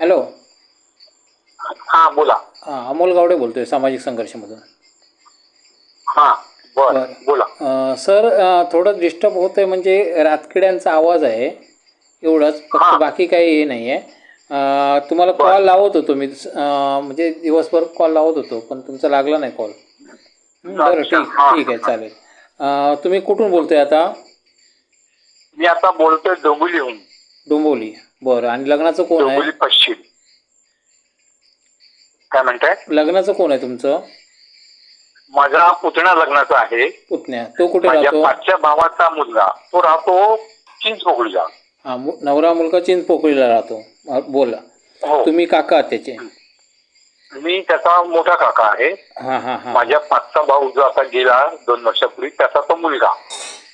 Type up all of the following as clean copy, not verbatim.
Hello. हा बोला. अमोल गावडे बोलतोय सामाजिक संघर्षमधून. हा बर बरं. बोला. सर, थोडं डिस्टर्ब होतं आहे, म्हणजे रातकिड्यांचा आवाज आहे एवढंच, हा फक्त बाकी काही हे नाही आहे. तुम्हाला बर कॉल लावत होतो मी, म्हणजे दिवसभर कॉल लावत होतो, पण तुमचा लागला नाही कॉल. बरं, अच्छा. ठीक हा ठीक आहे, चालेल. तुम्ही कुठून बोलतोय आता? मी आता बोलतोय डोंबिवलीहून. डोंबिवली. बरं. आणि लग्नाचं कोण आहे? डोंबिवली पश्चिम. काय म्हणताय? लग्नाचं कोण आहे तुमचं? माझा पुतणा लग्नाचा आहे. पुतण्या. तो कुठे माझ्या राहतो? पाचच्या भावाचा मुलगा, तो राहतो चिंचपोकळीला. हां, नवरा मुलगा चिंचपोकळीला राहतो. बोला. हो. तुम्ही काका आहात त्याचे? मी त्याचा मोठा काका आहे. हां हां हां. माझ्या पाचचा भाऊ जो आता गेला 2 वर्षापूर्वी, त्याचा तो मुलगा.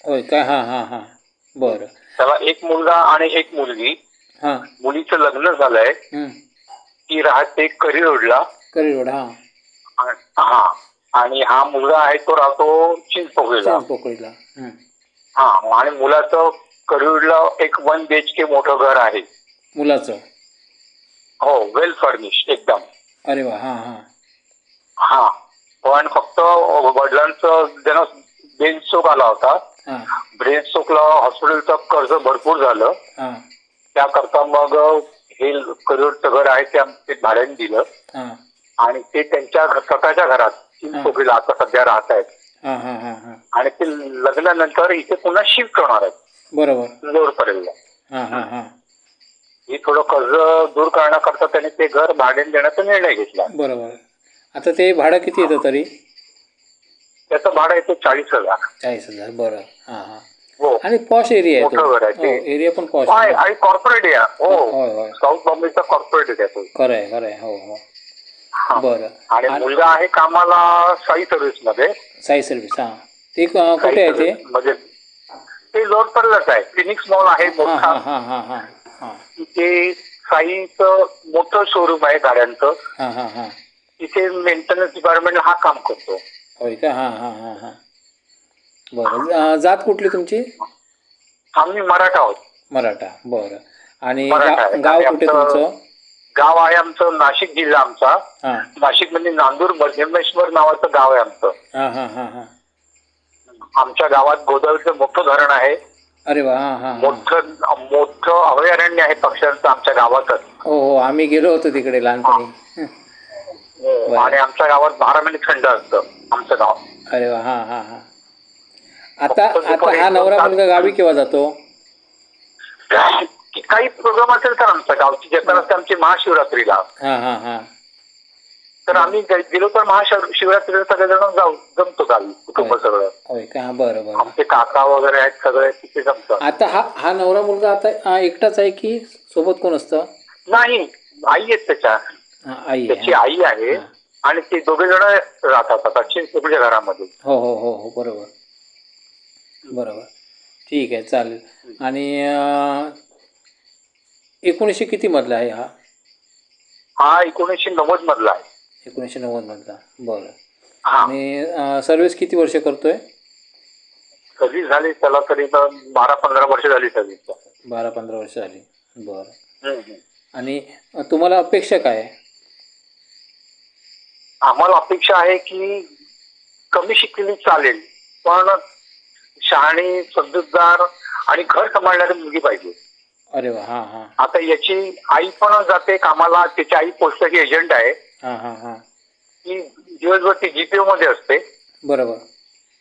होय काय? हां हां हां. बरं. त्याला एक मुलगा आणि एक मुलगी. हां. मुलीचं लग्न झालंय. ती राहते करी रोडला. करी रोड. हां. हा. आणि हा मुलगा आहे तो राहतो चिंचपोकळीला. चिंचपोकळीला. हा. आणि मुलाचं करीरोडला एक 1 BHK मोठं घर आहे. मुलाचं? हो, वेल फर्निश्ड एकदम. अरे वा. हां हां. हा. पण फक्त वडिलांचं ज्यांना ब्रेन स्ट्रोक आला होता. हां ब्रेन स्ट्रोकला हॉस्पिटलचं खर्च भरपूर झालं. हां त्याकरता मग हे करीरोडचं घर आहे ते आम्ही भाड्याने दिलं. हां आणि ते त्यांच्या स्वतःच्या घरात चिंचपोकळीला आता सध्या राहत आहेत. हां हां हां हां. आणि ते लग्नानंतर इथे पुन्हा शिफ्ट होणार आहेत. बरोबर. इंदोरपर्यंत. हां हां हां. हे थोडं कर्ज दूर करण्याकरता त्यांनी ते घर भाड्याने देण्याचा निर्णय घेतला. बरोबर. आता ते भाडं किती येतं तरी? त्याचं भाडं येतं 40,000. 40,000. बरं. हां हां. हो. आणि पॉश एरिया आहे तो. मोठं घर आहे ते. एरिया पण पॉश आहे आहे. आणि कॉर्पोरेट एरिया. हो. होय होय. साऊथ बॉम्बेचा कॉर्पोरेट एरिया तो. खरं आहे, खरं आहे. हो हो. हा. बरं. आणि मुलगा आहे कामाला साई सर्व्हिस मध्ये. साई सर्व्हिस. हां. ते कुठे आहे ते? म्हणजे ते लोणपरलाच आहे. फिनिक्स मॉल आहे हां मोठा. हां हां हां हां हां. तिथे साईचं मोठं शोरूम आहे गाड्यांचं. हां हां हां. तिथे मेंटेनन्स डिपार्टमेंट हा काम करतो. होय का? हां हां हां हां. बरं. जात कुठली तुमची? आम्ही मराठा आहोत. मराठा. बरं. आणि मराठा आहे. गाव आणि कुठे आमचं तुमचं? गाव आहे आमचं नाशिक जिल्हा आमचा. हां नाशिक मध्ये नांदूर मध्यमेश्वर नावाचं गाव आहे आमचं. हां हां हां हां. आमच्या गावात गोदावरीचं मोठं धरण आहे. अरे वा. हां हां. मोठं अभयारण्य आहे पक्ष्यांचं आमच्या गावातच. हो हो. आम्ही गेलो होतो तिकडे लहानपणी. आणि आमच्या गावात 12 महिने थंड असतं आमचं गाव. अरे वा. हां हां हां. आता हा नवरा मुलगा गावी केव्हा जातो? काही प्रोग्राम असेल तर आमच्या गावची जत्रा असते आमची महाशिवरात्रीला. हां हां हां. तर आम्ही गेलो तर महाशिवरात्रीला सगळेजण जाऊ जमतो गावी कुटुंब सगळं. होय का? बरं बरं. आमचे काका वगैरे आहेत सगळे तिथे जमतात. आता हा नवरा मुलगा आता एकटाच आहे की सोबत कोण असतं? नाही, आई आहेत त्याच्या. आई. त्याची आई आहे. आणि ते दोघे जण राहतात आता चिंचपोकळीच्या घरामध्ये. हो हो हो हो. बरोबर बरोबर. ठीक आहे, चालेल. आणि 1900 किती मधला आहे हा? हा 1990 मधला आहे. 1990 मधला. बरं. हा. आणि सर्व्हिस किती वर्ष करतोय? सर्व्हिस झाली त्याला तरी 12-15 वर्ष झाली सर्व्हिस. 12-15 वर्ष झाली. बरं. आणि तुम्हाला अपेक्षा काय आहे? आम्हाला अपेक्षा आहे की कमी शिकलेली चालेल, पण शहाणी, समजूतदार आणि घर सांभाळणारी मुलगी पाहिजे. अरे वा. हां हां. आता याची आई पण जाते कामाला. त्याची आई पोस्टाची एजंट आहे. हां हां हां. ती दिवसभर ती जीपीओ मध्ये असते. बरोबर.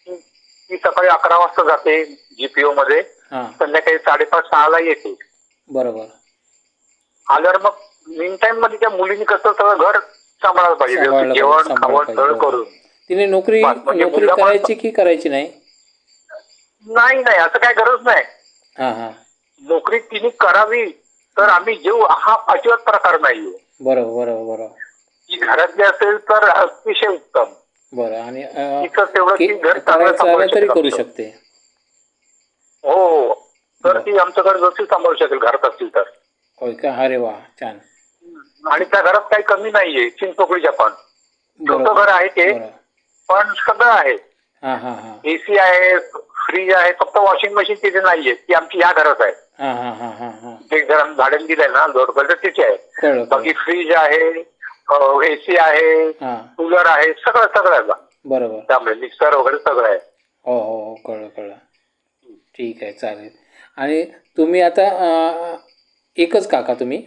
ती सकाळी 11 वाजता जाते जीपीओ मध्ये. संध्याकाळी 5:30-6ला येते. बरोबर. आल्यावर मग मीन टाइम मध्ये त्या मुलीने कसं सगळं घर सांभाळायला पाहिजे. जेवण खावण सगळं करून. तिने नोकरी करायची की करायची नाही? नाही असं काय गरज नाही. हां हां. नोकरी तिने करावी तर आम्ही जेऊ हा अजिबात प्रकार नाहीये. बरोबर बरोबर बरोबर. ती घरातली असेल तर अतिशय उत्तम. बरं. आणि घर तरी करू शकते. हो. तर ती आमचं घर व्यवस्थित सांभाळू शकेल घरात असतील तर. होय का? अरे वा. छान. आणि त्या घरात काही कमी नाहीये. चिंचपोकळीच्या पण छोटं घर आहे ते, पण सगळं आहे. हां हां हां. एसी आहे, फ्रीज आहे, फक्त वॉशिंग मशीन तिथे नाहीये, ती आमची या घरात आहे. हां हां हां हां हां ते घर आम्ही भाड्याने दिलंय ना जोडकर, तिथे आहे. कळलं बाकी कळलं. फ्रीज आहे, एसी आहे, हां कूलर आहे, सगळं सगळं आहे बा. बरोबर. त्यामुळे मिक्सर वगैरे सगळं आहे. हो हो हो कळलं कळलं. ठीक आहे चालेल. आणि तुम्ही आता एकच काका तुम्ही?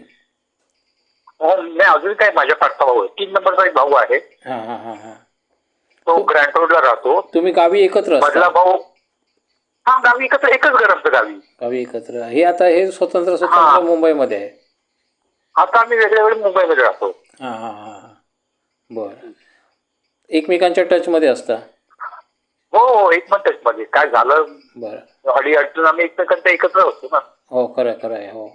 हो, नाही अजून काय माझ्या पाठचा भाऊ आहे, 3 नंबरचा एक भाऊ आहे, हां हां हां हां. तो ग्रँड रोडला राहतो. तुम्ही गावी एकत्र मधला असता? भाऊ हा गावी एकच घर आमचं गावी. गावी एकत्र. हे आता हे स्वतंत्र हां. स्वतंत्र मुंबईमध्ये आहे? आता आम्ही वेगळ्या वेगळ्या मुंबईमध्ये राहतो. हां हां हां हां. बरं. एकमेकांच्या टचमध्ये असता? हो हो, एक पण मध्ये काय झालं बरं. अडचण आम्ही एकमेकांच्या एकत्र असतो ना. हो खरं खरं आहे. हो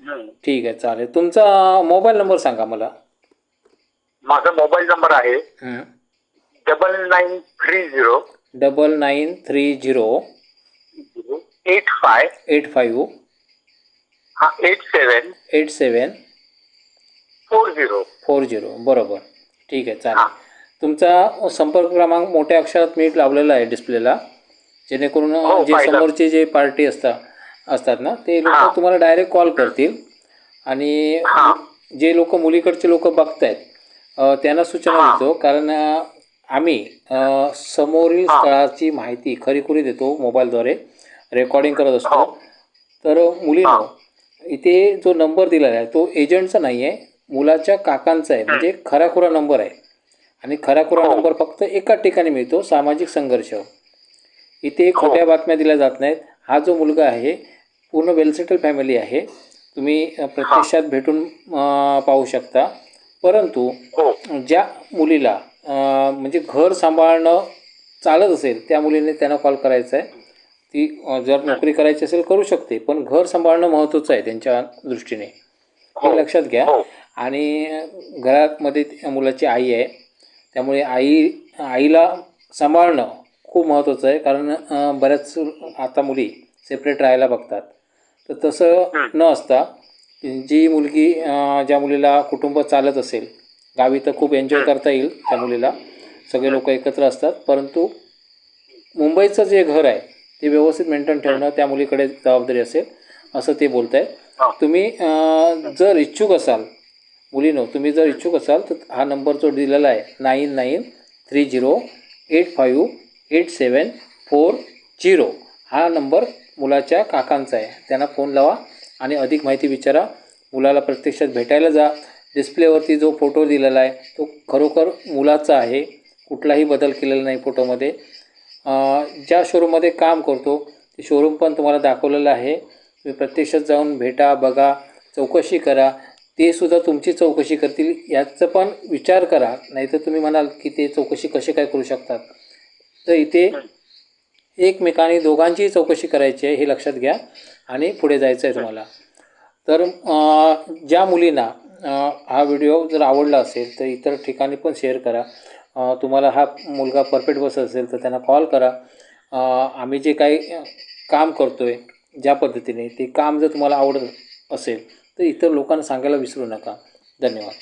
हम्म. ठीक आहे चालेल. तुमचा मोबाईल नंबर सांगा मला. माझा मोबाईल नंबर आहे हं. 9930 9930 85 85 87 87 40. 40. बरोबर. ठीक आहे हा. चालेल. तुमचा संपर्क क्रमांक मोठ्या अक्षरात मी लावलेला आहे डिस्प्लेला, जेणेकरून हो, जे पाहिलं. समोरचे जे पार्टी असतात ना ते हां. लोक तुम्हाला डायरेक्ट कॉल करतील. आणि हां. जे लोक मुलीकडचे लोक बघतायत त्यांना सूचना हां. देतो, कारण आम्ही समोरील हां. स्थळाची माहिती खरीखुरी देतो मोबाईलद्वारे, रेकॉर्डिंग करत असतो. हो. तर मुलीनो, हां. इथे जो नंबर दिलेला आहे तो एजंटचा नाही आहे, मुलाच्या काकांचा आहे. म्हणजे खराखुरा नंबर आहे. आणि खराखुरा हो. नंबर फक्त एकाच ठिकाणी मिळतो, सामाजिक संघर्ष. इथे हो. खोट्या बातम्या दिल्या जात नाहीत. हा जो मुलगा आहे पूर्ण वेल सेटल फॅमिली आहे, तुम्ही प्रत्यक्षात भेटून पाहू शकता. परंतु हो. ज्या मुलीला म्हणजे घर सांभाळणं चालत असेल त्या मुलीने त्यांना कॉल करायचा आहे. ती जर नोकरी करायची असेल करू शकते, पण घर सांभाळणं महत्त्वाचं आहे त्यांच्या दृष्टीने, हो. हे लक्षात घ्या. हो. आणि घरामध्ये त्या मुलाची आई आहे, त्यामुळे आईला सांभाळणं खूप महत्त्वाचं आहे. कारण बऱ्याच आता मुली सेपरेट राहायला बघतात. तर तसं न असता जी मुलगी ज्या मुलीला कुटुंब चालत असेल, गावी तर खूप एन्जॉय करता येईल त्या मुलीला, सगळे लोक एकत्र असतात. परंतु मुंबईचं जे घर आहे ते व्यवस्थित मेंटेन ठेवणं त्या मुलीकडे जबाबदारी असेल, असं ते बोलत आहेत. हां. तुम्ही जर इच्छुक असाल, मुलीनो तुम्ही जर इच्छुक असाल तर हा नंबर जो दिलेला आहे 9930 85 87 40, हा नंबर मुलाच्या काकांचा आहे. त्यांना फोन लावा आणि अधिक माहिती विचारा. मुलाला प्रत्यक्षात भेटायला जा. डिस्प्लेवरती जो फोटो दिलेला आहे तो खरोखर मुलाचा आहे, कुठलाही बदल केलेला नाही फोटोमध्ये. ज्या शोरूममध्ये काम करतो ते शोरूम पण तुम्हाला दाखवलेलं आहे. तुम्ही प्रत्यक्षात जाऊन भेटा, बघा, चौकशी करा. ते सुद्धा तुमची चौकशी करतील याचं पण विचार करा. नाहीतर तुम्ही म्हणाल की ते चौकशी कसे काय करू शकतात. तर इथे एकमेकांनी दोघांचीही चौकशी करायची आहे, हे लक्षात घ्या आणि पुढे जायचं आहे तुम्हाला. तर ज्या मुलींना हा व्हिडिओ जर आवडला असेल तर इतर ठिकाणी पण शेअर करा. तुम्हाला हा मुलगा परफेक्ट बसत असेल तर त्यांना कॉल करा. आम्ही जे काही काम करतो आहे ज्या पद्धतीने, ते काम जर तुम्हाला आवडत असेल तर इतर लोकांना सांगायला विसरू नका. धन्यवाद.